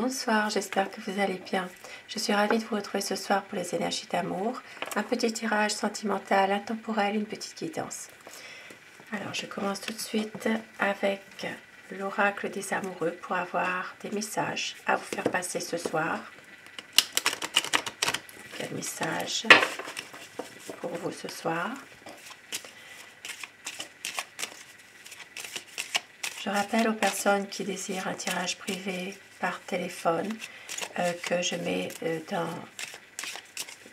Bonsoir, j'espère que vous allez bien. Je suis ravie de vous retrouver ce soir pour les énergies d'amour. Un petit tirage sentimental, intemporel, une petite guidance. Alors, je commence tout de suite avec l'oracle des amoureux pour avoir des messages à vous faire passer ce soir. Quel message pour vous ce soir? Je rappelle aux personnes qui désirent un tirage privé par téléphone que je mets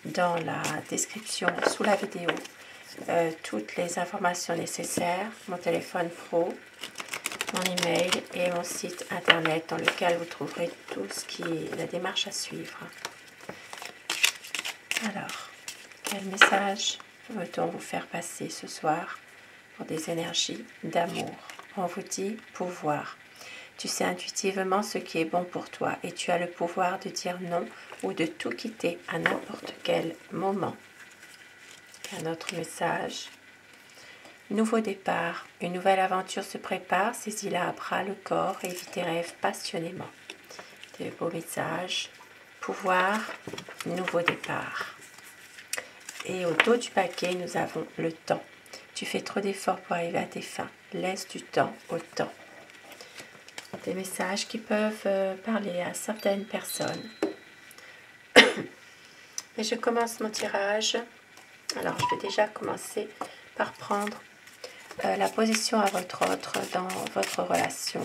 dans la description sous la vidéo toutes les informations nécessaires, mon téléphone pro, mon email et mon site internet dans lequel vous trouverez tout ce qui est la démarche à suivre. Alors, quel message veut-on vous faire passer ce soir pour des énergies d'amour? On vous dit pouvoir. Tu sais intuitivement ce qui est bon pour toi et tu as le pouvoir de dire non ou de tout quitter à n'importe quel moment. Un autre message. Nouveau départ. Une nouvelle aventure se prépare. Saisis-la à bras le corps et vis tes rêves passionnément. De beaux messages. Pouvoir. Nouveau départ. Et au dos du paquet, nous avons le temps. Tu fais trop d'efforts pour arriver à tes fins. Laisse du temps au temps. Des messages qui peuvent parler à certaines personnes. Et je commence mon tirage. Alors, je vais déjà commencer par prendre la position à votre autre dans votre relation.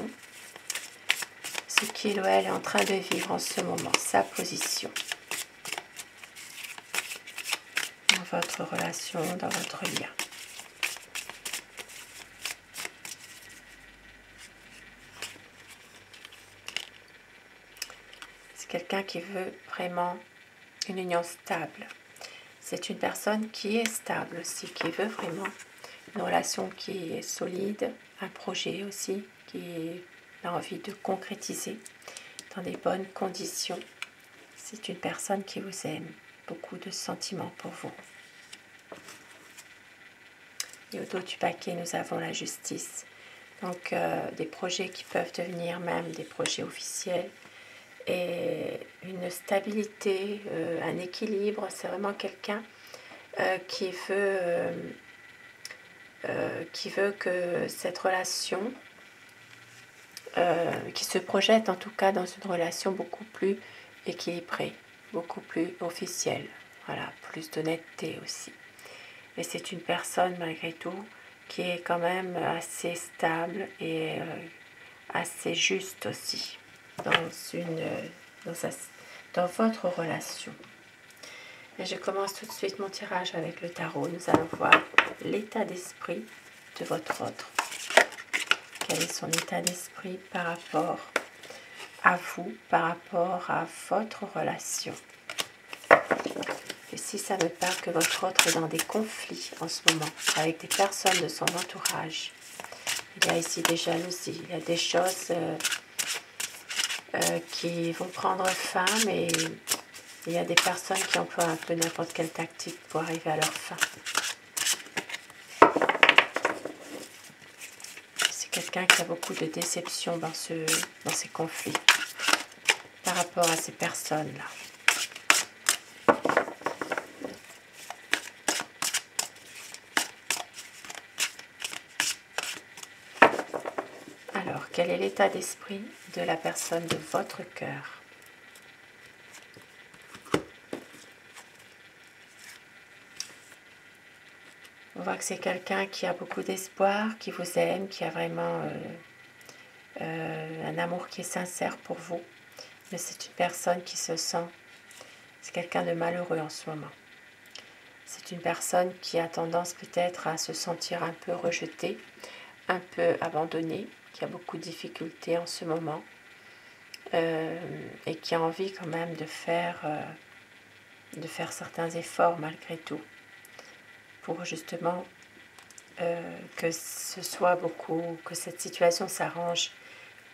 Ce qu'il ou elle est en train de vivre en ce moment, sa position. Dans votre relation, dans votre lien. Quelqu'un qui veut vraiment une union stable. C'est une personne qui est stable aussi, qui veut vraiment une relation qui est solide, un projet aussi, qui a envie de concrétiser dans des bonnes conditions. C'est une personne qui vous aime, beaucoup de sentiments pour vous. Et au dos du paquet, nous avons la justice. Donc des projets qui peuvent devenir même des projets officiels. Et une stabilité, un équilibre, c'est vraiment quelqu'un qui veut que cette relation, qui se projette en tout cas dans une relation beaucoup plus équilibrée, beaucoup plus officielle, voilà, plus d'honnêteté aussi. Et c'est une personne malgré tout qui est quand même assez stable et assez juste aussi. Dans votre relation. Et je commence tout de suite mon tirage avec le tarot. Nous allons voir l'état d'esprit de votre autre. Quel est son état d'esprit par rapport à vous, par rapport à votre relation. Et si ça me parle que votre autre est dans des conflits en ce moment, avec des personnes de son entourage. Il y a ici des jalousies, il y a des choses qui vont prendre fin, mais il y a des personnes qui emploient un peu n'importe quelle tactique pour arriver à leur fin. C'est quelqu'un qui a beaucoup de déception dans ces conflits par rapport à ces personnes-là. Alors, quel est l'état d'esprit de la personne de votre cœur? On voit que c'est quelqu'un qui a beaucoup d'espoir, qui vous aime, qui a vraiment un amour qui est sincère pour vous. Mais c'est une personne qui se sent, c'est quelqu'un de malheureux en ce moment. C'est une personne qui a tendance peut-être à se sentir un peu rejetée, un peu abandonnée, qui a beaucoup de difficultés en ce moment et qui a envie quand même de faire certains efforts malgré tout pour justement que ce soit beaucoup, que cette situation s'arrange.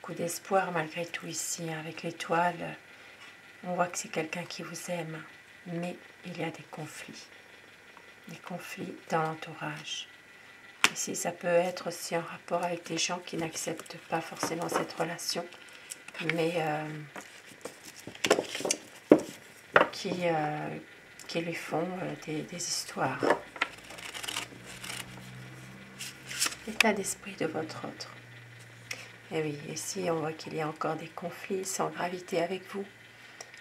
Beaucoup d'espoir malgré tout ici avec l'étoile. On voit que c'est quelqu'un qui vous aime, mais il y a des conflits dans l'entourage. Ici, ça peut être aussi en rapport avec des gens qui n'acceptent pas forcément cette relation, mais qui lui font des histoires. L'état d'esprit de votre autre. Et oui, ici on voit qu'il y a encore des conflits sans gravité avec vous.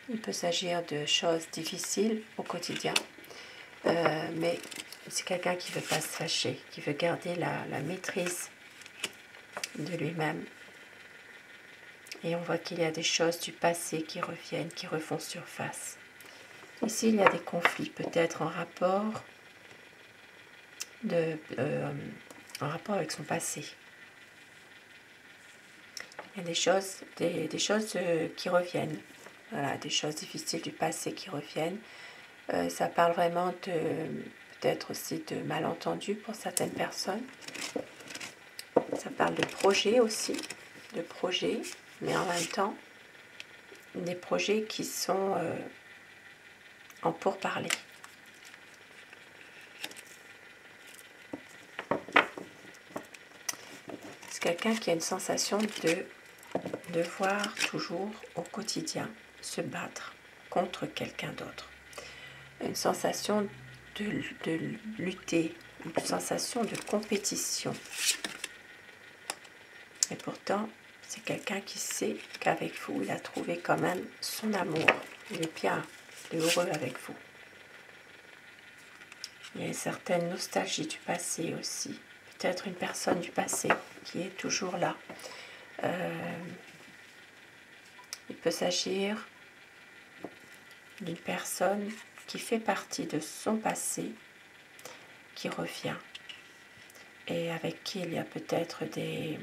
Il peut s'agir de choses difficiles au quotidien, mais c'est quelqu'un qui ne veut pas se fâcher, qui veut garder la maîtrise de lui-même. Et on voit qu'il y a des choses du passé qui reviennent, qui refont surface. Ici, il y a des conflits, peut-être en rapport avec son passé. Il y a des choses qui reviennent. Voilà, des choses difficiles du passé qui reviennent. Ça parle vraiment peut-être aussi de malentendus pour certaines personnes. Ça parle de projets aussi, mais en même temps, des projets qui sont en pourparlers. C'est quelqu'un qui a une sensation de devoir toujours au quotidien se battre contre quelqu'un d'autre. Une sensation de lutter, une sensation de compétition. Et pourtant, c'est quelqu'un qui sait qu'avec vous, il a trouvé quand même son amour. Il est bien, il est heureux avec vous. Il y a une certaine nostalgie du passé aussi. Peut-être une personne du passé qui est toujours là. Il peut s'agir d'une personne qui fait partie de son passé, qui revient, et avec qui il y a peut-être des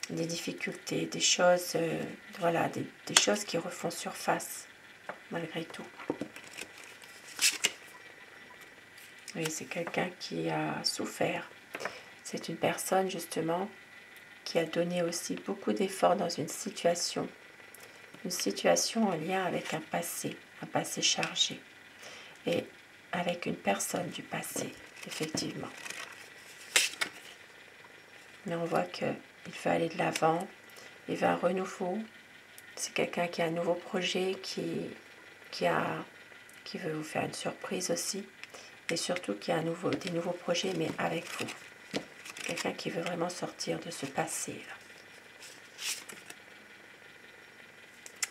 difficultés, des choses, voilà, des choses qui refont surface, malgré tout. Oui, c'est quelqu'un qui a souffert. C'est une personne, justement, qui a donné aussi beaucoup d'efforts dans une situation en lien avec un passé chargé, et avec une personne du passé, effectivement. Mais on voit qu'il veut aller de l'avant, il veut un renouveau. C'est quelqu'un qui a un nouveau projet, qui veut vous faire une surprise aussi, et surtout qui a des nouveaux projets, mais avec vous. Quelqu'un qui veut vraiment sortir de ce passé-là.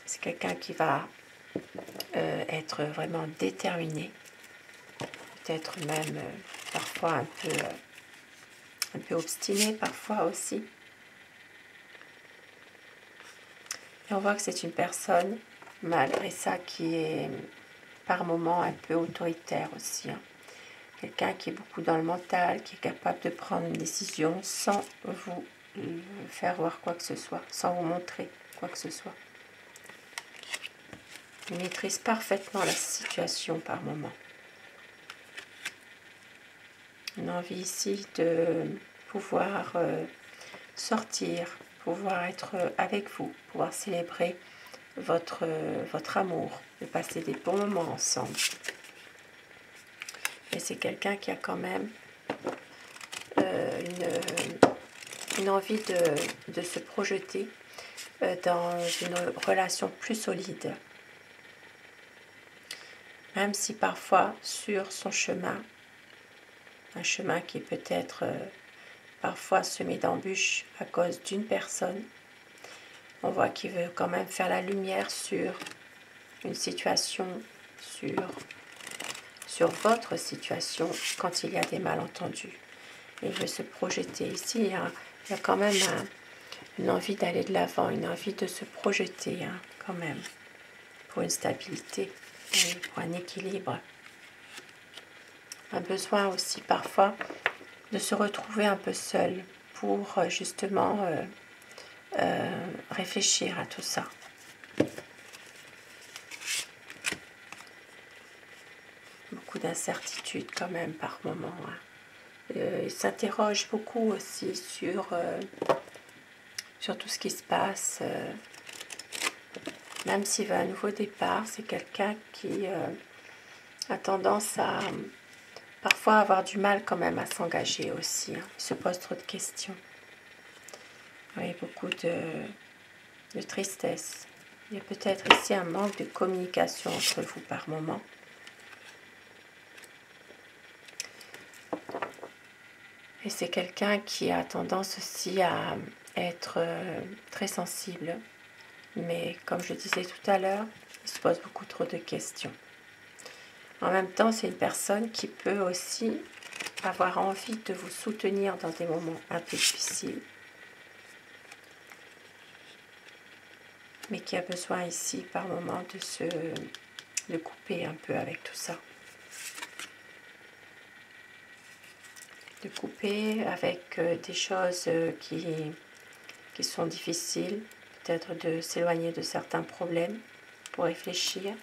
C'est quelqu'un qui va être vraiment déterminé, peut-être même parfois un peu obstiné, parfois aussi. Et on voit que c'est une personne, malgré ça, qui est par moments un peu autoritaire aussi. Hein. Quelqu'un qui est beaucoup dans le mental, qui est capable de prendre une décision sans vous faire voir quoi que ce soit, sans vous montrer quoi que ce soit. Il maîtrise parfaitement la situation par moment. Une envie ici de pouvoir sortir, pouvoir être avec vous, pouvoir célébrer votre amour, de passer des bons moments ensemble. Et c'est quelqu'un qui a quand même une envie de se projeter dans une relation plus solide. Même si parfois sur son chemin, un chemin qui est peut-être parfois semé d'embûches à cause d'une personne, on voit qu'il veut quand même faire la lumière sur une situation, sur votre situation quand il y a des malentendus. Et il veut se projeter. Ici, il y a quand même une envie d'aller de l'avant, une envie de se projeter quand même, pour une stabilité, pour un équilibre. Un besoin aussi parfois de se retrouver un peu seul pour justement réfléchir à tout ça. Beaucoup d'incertitudes quand même par moment. Il s'interroge beaucoup aussi sur tout ce qui se passe. Même s'il veut un nouveau départ, c'est quelqu'un qui a tendance à parfois avoir du mal quand même à s'engager aussi. Il se pose trop de questions. Oui, beaucoup de tristesse. Il y a peut-être ici un manque de communication entre vous par moment. Et c'est quelqu'un qui a tendance aussi à être très sensible. Mais comme je disais tout à l'heure, il se pose beaucoup trop de questions. En même temps, c'est une personne qui peut aussi avoir envie de vous soutenir dans des moments un peu difficiles, mais qui a besoin ici par moment de couper un peu avec tout ça. De couper avec des choses qui sont difficiles, peut-être de s'éloigner de certains problèmes pour réfléchir,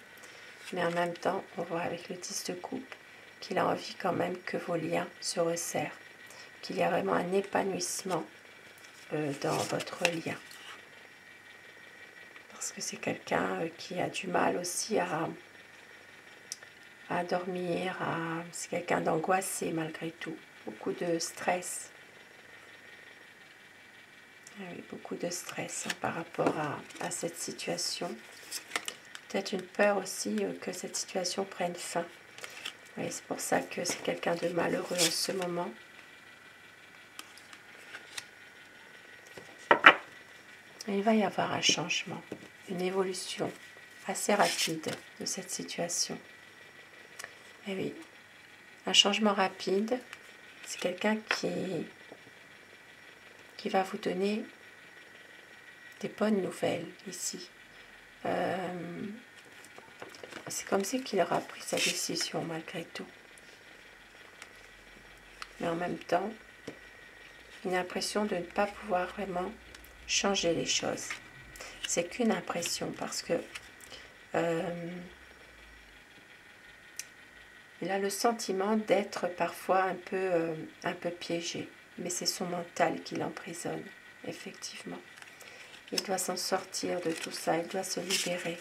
mais en même temps, on voit avec le 10 de coupe qu'il a envie quand même que vos liens se resserrent, qu'il y a vraiment un épanouissement dans votre lien. Parce que c'est quelqu'un qui a du mal aussi à dormir, c'est quelqu'un d'angoissé malgré tout, beaucoup de stress. Oui, beaucoup de stress par rapport à cette situation. Peut-être une peur aussi que cette situation prenne fin. Oui, c'est pour ça que c'est quelqu'un de malheureux en ce moment. Et il va y avoir un changement, une évolution assez rapide de cette situation. Et oui, un changement rapide, c'est quelqu'un qui va vous donner des bonnes nouvelles ici. C'est comme si qu'il aura pris sa décision malgré tout. Mais en même temps, une impression de ne pas pouvoir vraiment changer les choses. C'est qu'une impression parce que il a le sentiment d'être parfois un peu piégé. Mais c'est son mental qui l'emprisonne, effectivement. Il doit s'en sortir de tout ça, il doit se libérer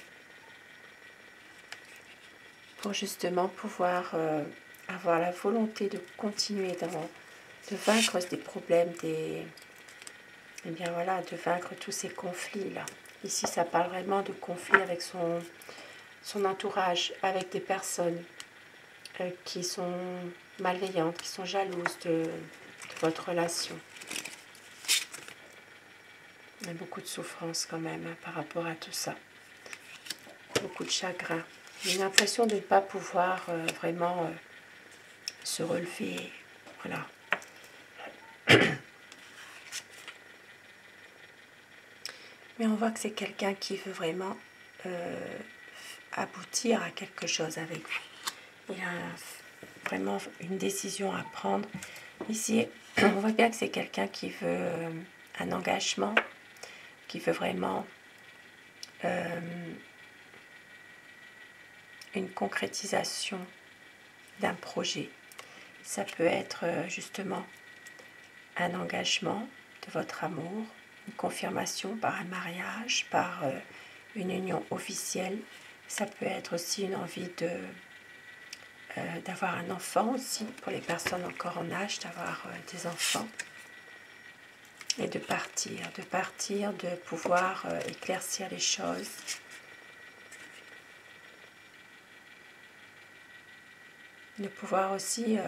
pour justement pouvoir avoir la volonté de continuer, de vaincre des problèmes, et bien voilà, de vaincre tous ces conflits-là. Ici, ça parle vraiment de conflits avec son entourage, avec des personnes qui sont malveillantes, qui sont jalouses de votre relation. Il y a beaucoup de souffrance quand même par rapport à tout ça. Beaucoup de chagrin. J'ai l'impression de ne pas pouvoir vraiment se relever. Voilà. Mais on voit que c'est quelqu'un qui veut vraiment aboutir à quelque chose avec vous. Il a vraiment une décision à prendre. Ici, on voit bien que c'est quelqu'un qui veut un engagement, qui veut vraiment une concrétisation d'un projet. Ça peut être justement un engagement de votre amour, une confirmation par un mariage, par une union officielle. Ça peut être aussi une envie d'avoir un enfant aussi, pour les personnes encore en âge, d'avoir des enfants. Et de partir, de pouvoir éclaircir les choses. De pouvoir aussi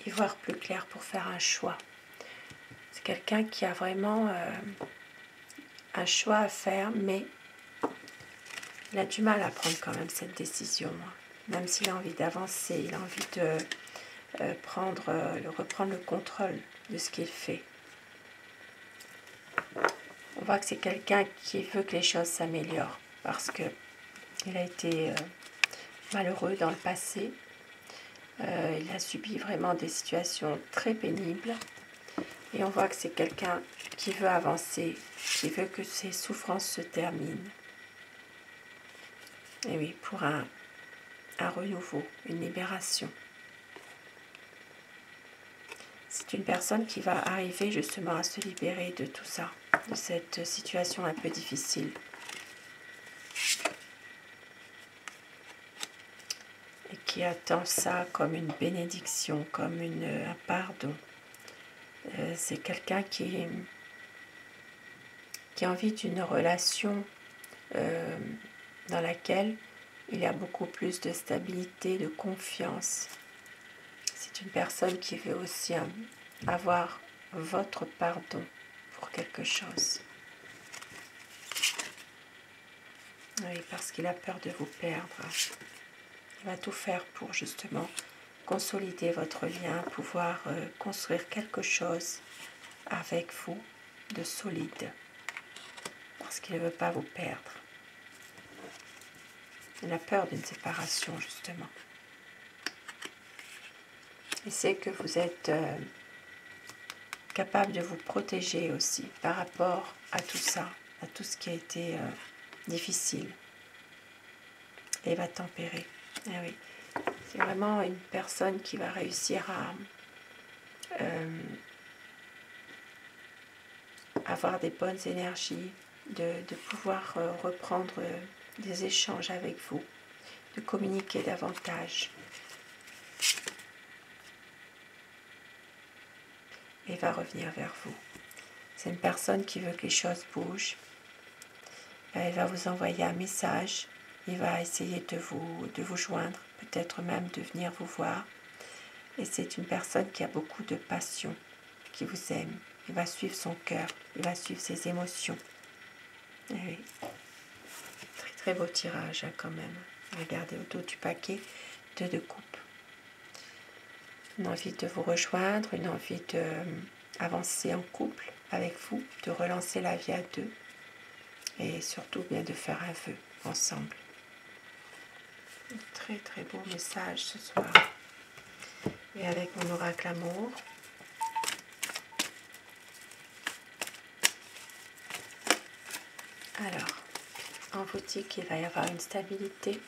y voir plus clair pour faire un choix. C'est quelqu'un qui a vraiment un choix à faire, mais il a du mal à prendre quand même cette décision. Même s'il a envie d'avancer, il a envie de reprendre le contrôle de ce qu'il fait. On voit que c'est quelqu'un qui veut que les choses s'améliorent parce qu'il a été malheureux dans le passé. Il a subi vraiment des situations très pénibles. Et on voit que c'est quelqu'un qui veut avancer, qui veut que ses souffrances se terminent. Et oui, pour un renouveau, une libération. C'est une personne qui va arriver justement à se libérer de tout ça, de cette situation un peu difficile. Et qui attend ça comme une bénédiction, comme un pardon. C'est quelqu'un qui a envie d'une relation dans laquelle il y a beaucoup plus de stabilité, de confiance. C'est une personne qui veut aussi avoir votre pardon pour quelque chose. Oui, parce qu'il a peur de vous perdre. Il va tout faire pour justement consolider votre lien, pouvoir construire quelque chose avec vous de solide. Parce qu'il ne veut pas vous perdre. Il a peur d'une séparation, justement. Il sait que vous êtes capable de vous protéger aussi par rapport à tout ça, à tout ce qui a été difficile. Et il va tempérer. Eh oui. C'est vraiment une personne qui va réussir à avoir des bonnes énergies, de pouvoir reprendre des échanges avec vous, de communiquer davantage. Et va revenir vers vous. C'est une personne qui veut que les choses bougent. Elle va vous envoyer un message. Il va essayer de vous joindre, peut-être même de venir vous voir. Et c'est une personne qui a beaucoup de passion, qui vous aime. Il va suivre son cœur, il va suivre ses émotions. Et oui. Très très beau tirage quand même. Regardez au dos du paquet, 2 de coupe. Une envie de vous rejoindre, une envie d'avancer en couple avec vous, de relancer la vie à 2 et surtout bien de faire un vœu ensemble. Un très très beau message ce soir. Et avec mon oracle amour, alors, on vous dit qu'il va y avoir une stabilité,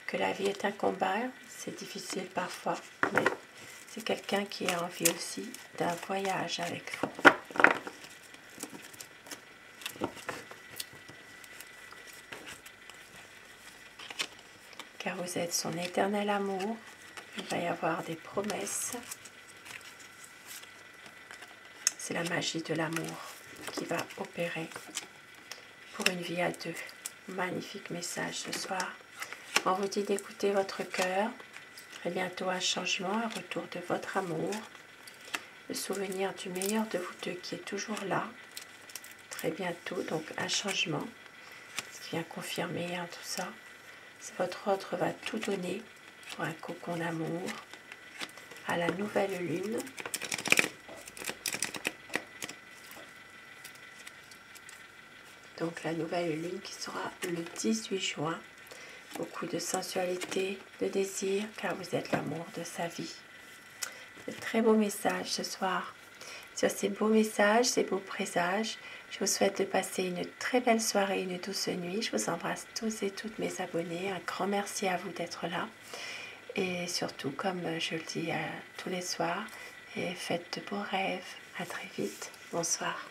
que la vie est un combat, c'est difficile parfois, mais c'est quelqu'un qui a envie aussi d'un voyage avec vous. Car vous êtes son éternel amour, il va y avoir des promesses. C'est la magie de l'amour qui va opérer pour une vie à 2. Magnifique message ce soir. On vous dit d'écouter votre cœur. Très bientôt un changement, un retour de votre amour. Le souvenir du meilleur de vous deux qui est toujours là. Très bientôt, donc un changement. Ce qui vient confirmer tout ça. Votre autre va tout donner pour un cocon d'amour à la nouvelle lune. Donc la nouvelle lune qui sera le 18 juin. Beaucoup de sensualité, de désir, car vous êtes l'amour de sa vie. De très beaux messages ce soir. Sur ces beaux messages, ces beaux présages, je vous souhaite de passer une très belle soirée, une douce nuit. Je vous embrasse tous et toutes mes abonnés. Un grand merci à vous d'être là. Et surtout, comme je le dis tous les soirs, faites de beaux rêves. À très vite. Bonsoir.